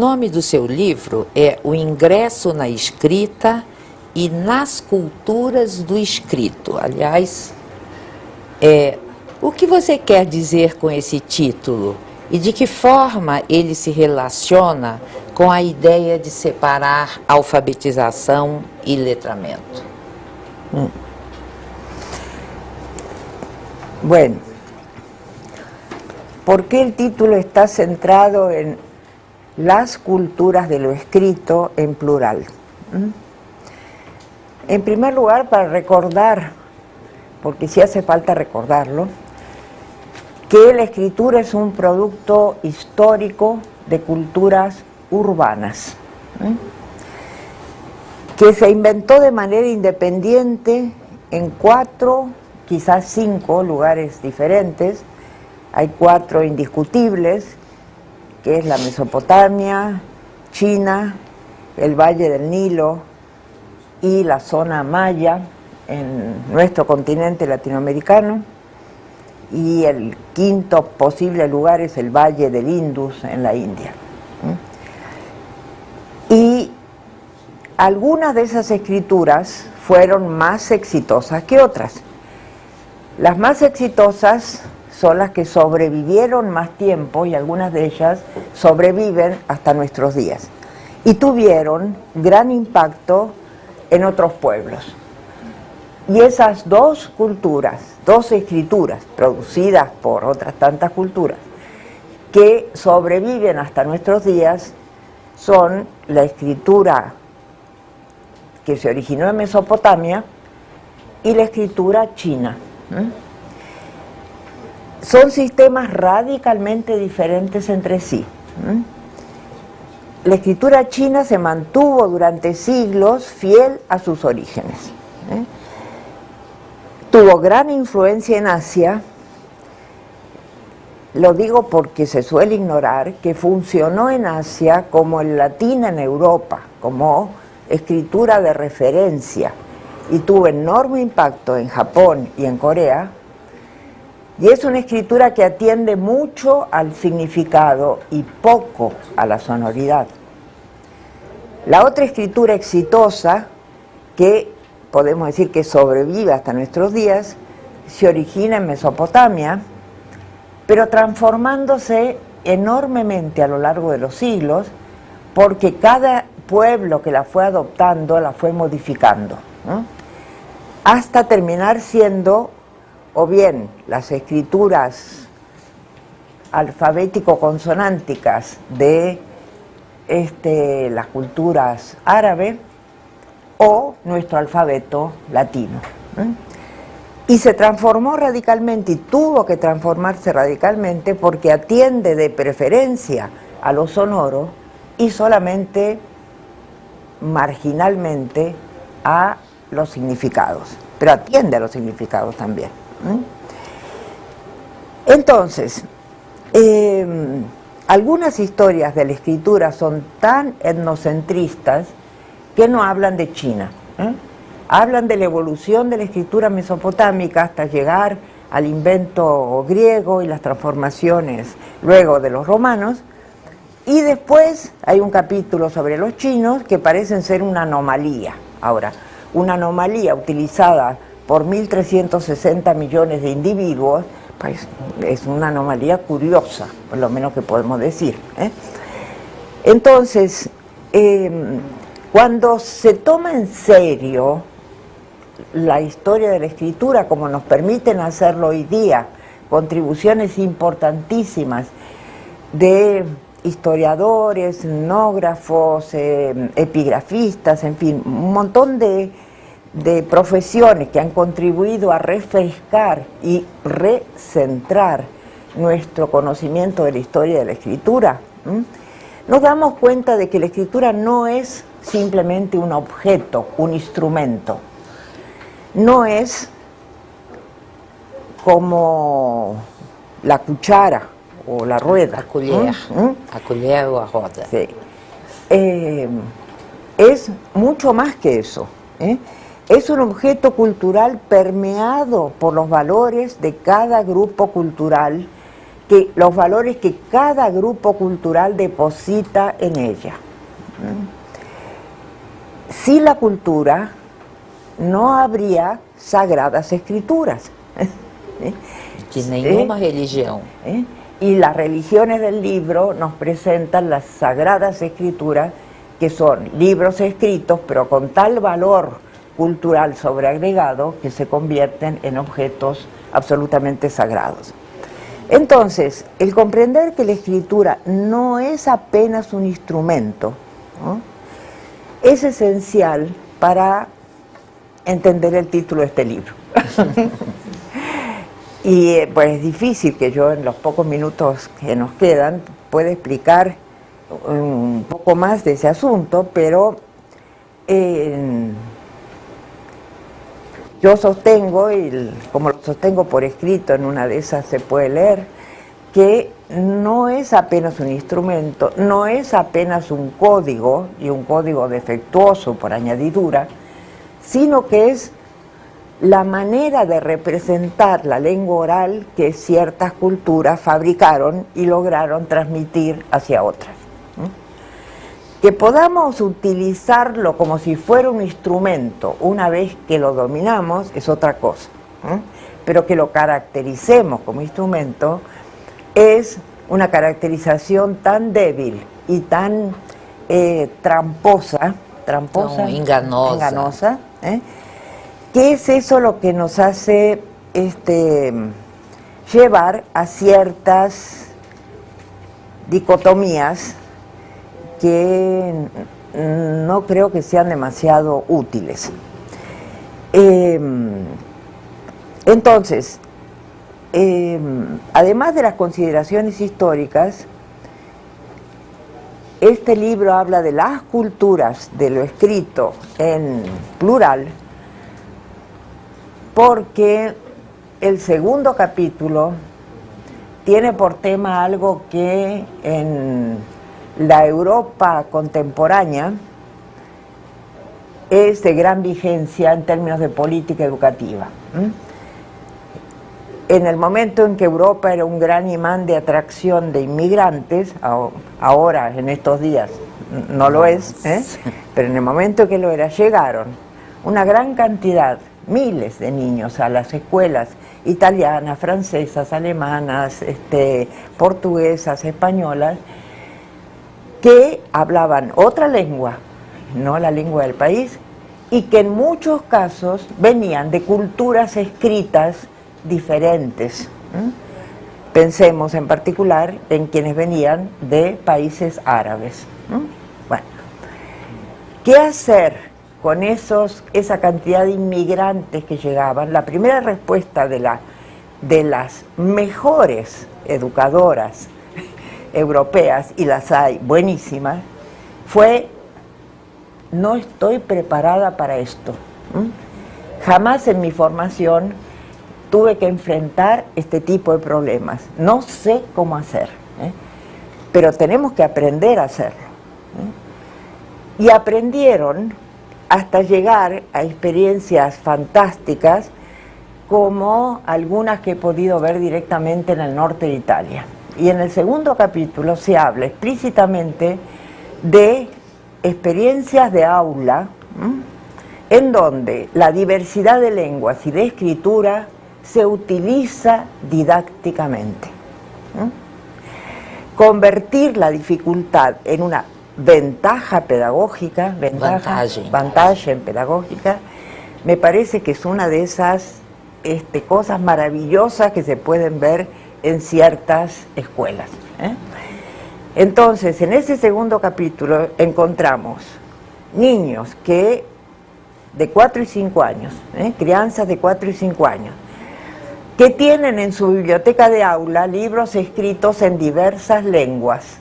nome do seu livro é O Ingresso na Escrita e nas Culturas do Escrito. Aliás, o que você quer dizer com esse título? E de que forma ele se relaciona com a ideia de separar alfabetização y letramento? Bueno, ¿por qué el título está centrado en las culturas de lo escrito en plural? En primer lugar, para recordar, porque sí hace falta recordarlo, que la escritura es un producto histórico de culturas urbanas, que se inventó de manera independiente en 4, quizás 5 lugares diferentes. Hay 4 indiscutibles, que es la Mesopotamia, China, el Valle del Nilo y la zona maya en nuestro continente latinoamericano, y el 5º posible lugar es el Valle del Indus en la India. Y algunas de esas escrituras fueron más exitosas que otras. Las más exitosas son las que sobrevivieron más tiempo, y algunas de ellas sobreviven hasta nuestros días, y tuvieron gran impacto en otros pueblos. Y esas 2 culturas, 2 escrituras producidas por otras tantas culturas que sobreviven hasta nuestros días son la escritura que se originó en Mesopotamia y la escritura china. Son sistemas radicalmente diferentes entre sí. La escritura china se mantuvo durante siglos fiel a sus orígenes. Tuvo gran influencia en Asia. Lo digo porque se suele ignorar que funcionó en Asia como el latín en Europa, como escritura de referencia, y tuvo enorme impacto en Japón y en Corea, y es una escritura que atiende mucho al significado y poco a la sonoridad. La otra escritura exitosa, que podemos decir que sobrevive hasta nuestros días, se origina en Mesopotamia, pero transformándose enormemente a lo largo de los siglos, porque cada pueblo que la fue adoptando la fue modificando, hasta terminar siendo o bien las escrituras alfabético-consonánticas de las culturas árabes, o nuestro alfabeto latino. Y se transformó radicalmente, y tuvo que transformarse radicalmente, porque atiende de preferencia a lo sonoro y solamente marginalmente a los significados, pero atiende a los significados también. Entonces, algunas historias de la escritura son tan etnocentristas que no hablan de China, hablan de la evolución de la escritura mesopotámica hasta llegar al invento griego y las transformaciones luego de los romanos, y después hay un capítulo sobre los chinos que parecen ser una anomalía. Ahora, una anomalía utilizada por 1.360 millones de individuos, pues es una anomalía curiosa, por lo menos que podemos decir. Entonces, cuando se toma en serio la historia de la escritura, como nos permiten hacerlo hoy día, contribuciones importantísimas de historiadores, etnógrafos, epigrafistas, en fin, un montón de profesiones que han contribuido a refrescar y recentrar nuestro conocimiento de la historia de la escritura, nos damos cuenta de que la escritura no es simplemente un objeto, un instrumento. No es como la cuchara o la rueda. A colher. A colher o a roda. Sí. Es mucho más que eso. Es un objeto cultural permeado por los valores de cada grupo cultural que los valores que cada grupo cultural deposita en ella. Sin la cultura no habría sagradas escrituras. De nenhuma religião. Y las religiones del libro nos presentan las sagradas escrituras, que son libros escritos, pero con tal valor cultural sobreagregado que se convierten en objetos absolutamente sagrados. Entonces, el comprender que la escritura no es apenas un instrumento, ¿no?, es esencial para entender el título de este libro. Y pues es difícil que yo en los pocos minutos que nos quedan pueda explicar un poco más de ese asunto, pero yo sostengo, y como lo sostengo por escrito, en una de esas se puede leer, que no es apenas un instrumento, no es apenas un código, y un código defectuoso por añadidura, sino que es la manera de representar la lengua oral que ciertas culturas fabricaron y lograron transmitir hacia otras. Que podamos utilizarlo como si fuera un instrumento una vez que lo dominamos es otra cosa, pero que lo caractericemos como instrumento es una caracterización tan débil y tan tramposa, enganosa, que es eso lo que nos hace llevar a ciertas dicotomías que no creo que sean demasiado útiles. Entonces, además de las consideraciones históricas, este libro habla de las culturas, de lo escrito en plural, porque el segundo capítulo tiene por tema algo que en la Europa contemporánea es de gran vigencia en términos de política educativa. En el momento en que Europa era un gran imán de atracción de inmigrantes, ahora, en estos días, no lo es, pero en el momento en que lo era, llegaron una gran cantidad, miles de niños a las escuelas italianas, francesas, alemanas, portuguesas, españolas, que hablaban otra lengua, no la lengua del país, y que en muchos casos venían de culturas escritas diferentes. Pensemos en particular en quienes venían de países árabes. Bueno, ¿qué hacer con esa cantidad de inmigrantes que llegaban? La primera respuesta de las mejores educadoras europeas, y las hay buenísimas, fue: no estoy preparada para esto. Jamás en mi formación tuve que enfrentar este tipo de problemas. No sé cómo hacer, pero tenemos que aprender a hacerlo. Y aprendieron hasta llegar a experiencias fantásticas, como algunas que he podido ver directamente en el norte de Italia. Y en el segundo capítulo se habla explícitamente de experiencias de aula, en donde la diversidad de lenguas y de escritura se utiliza didácticamente. Convertir la dificultad en una ventaja pedagógica, ventaja pedagógica, me parece que es una de esas cosas maravillosas que se pueden ver en ciertas escuelas. Entonces, en ese segundo capítulo encontramos niños de 4 y 5 años, crianzas de 4 y 5 años, que tienen en su biblioteca de aula libros escritos en diversas lenguas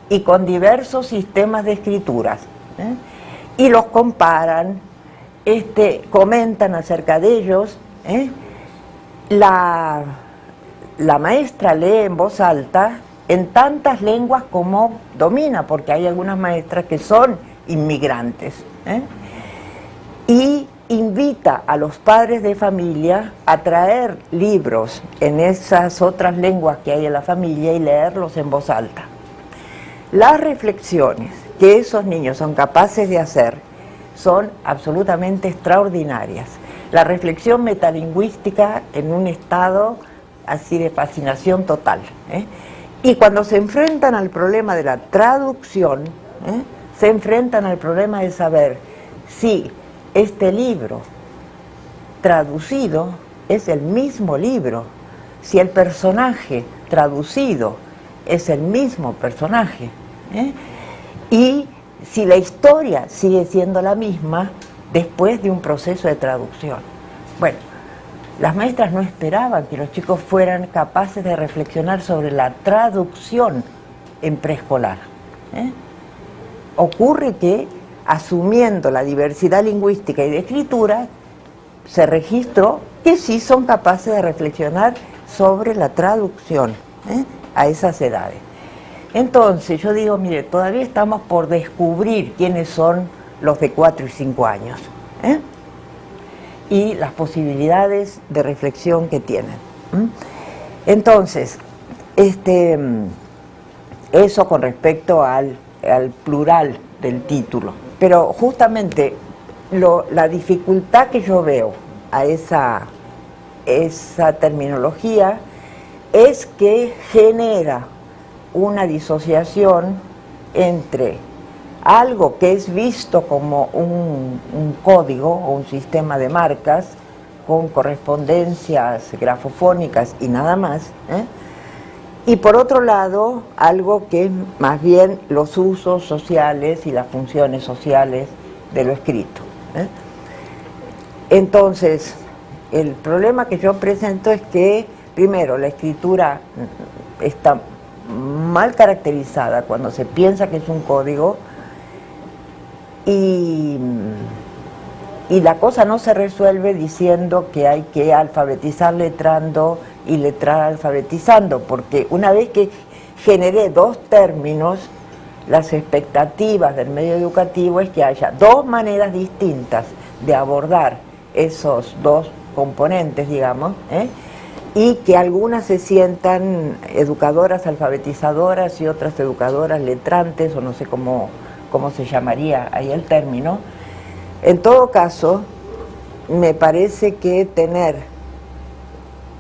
y con diversos sistemas de escrituras, y los comparan, comentan acerca de ellos. La maestra lee en voz alta en tantas lenguas como domina, porque hay algunas maestras que son inmigrantes, y invita a los padres de familia a traer libros en esas otras lenguas que hay en la familia y leerlos en voz alta. Las reflexiones que esos niños son capaces de hacer son absolutamente extraordinarias. La reflexión metalingüística en un estado así de fascinación total, ¿eh? Y cuando se enfrentan al problema de la traducción, se enfrentan al problema de saber si este libro traducido es el mismo libro, si el personaje traducido es el mismo personaje, y si la historia sigue siendo la misma después de un proceso de traducción. Bueno, las maestras no esperaban que los chicos fueran capaces de reflexionar sobre la traducción en preescolar. Ocurre que, asumiendo la diversidad lingüística y de escritura, se registró que sí son capaces de reflexionar sobre la traducción a esas edades. Entonces yo digo, mire, todavía estamos por descubrir quiénes son los de 4 y 5 años, y las posibilidades de reflexión que tienen. Entonces, eso con respecto al plural del título. Pero justamente la dificultad que yo veo a esa terminología es que genera una disociación entre algo que es visto como un código o un sistema de marcas con correspondencias grafofónicas y nada más, y por otro lado algo que es más bien los usos sociales y las funciones sociales de lo escrito. Entonces, el problema que yo presento es que, primero, la escritura está mal caracterizada cuando se piensa que es un código, y la cosa no se resuelve diciendo que hay que alfabetizar letrando y letrar alfabetizando, porque una vez que generé dos términos, las expectativas del medio educativo es que haya dos maneras distintas de abordar esos dos componentes, digamos, y que algunas se sientan educadoras alfabetizadoras y otras educadoras letrantes, o no sé cómo se llamaría ahí el término. En todo caso, me parece que tener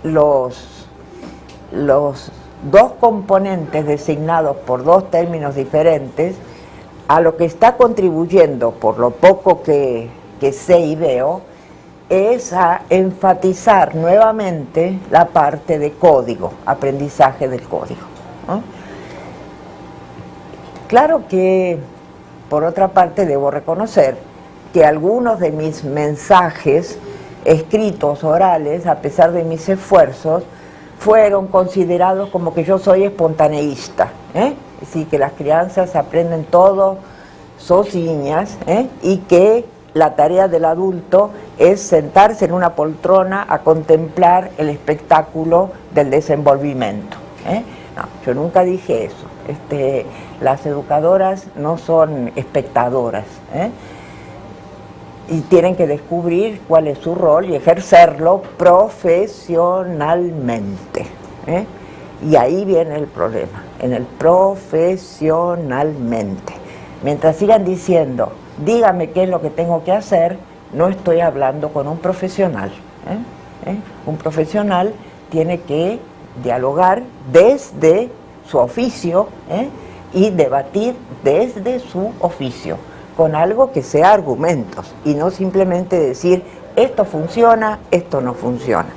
los dos componentes designados por dos términos diferentes, a lo que está contribuyendo, por lo poco que sé y veo, es a enfatizar nuevamente la parte de código, aprendizaje del código, ¿no? Claro que, por otra parte, debo reconocer que algunos de mis mensajes escritos, orales, a pesar de mis esfuerzos, fueron considerados como que yo soy espontaneísta, es decir, que las crianzas aprenden todo sozinhas, y que la tarea del adulto es sentarse en una poltrona a contemplar el espectáculo del desenvolvimiento. No, yo nunca dije eso. Las educadoras no son espectadoras, y tienen que descubrir cuál es su rol y ejercerlo profesionalmente, y ahí viene el problema, en el profesionalmente. Mientras sigan diciendo, dígame qué es lo que tengo que hacer, no estoy hablando con un profesional. Un profesional tiene que dialogar desde su oficio, y debatir desde su oficio, con algo que sea argumentos, y no simplemente decir, esto funciona, esto no funciona.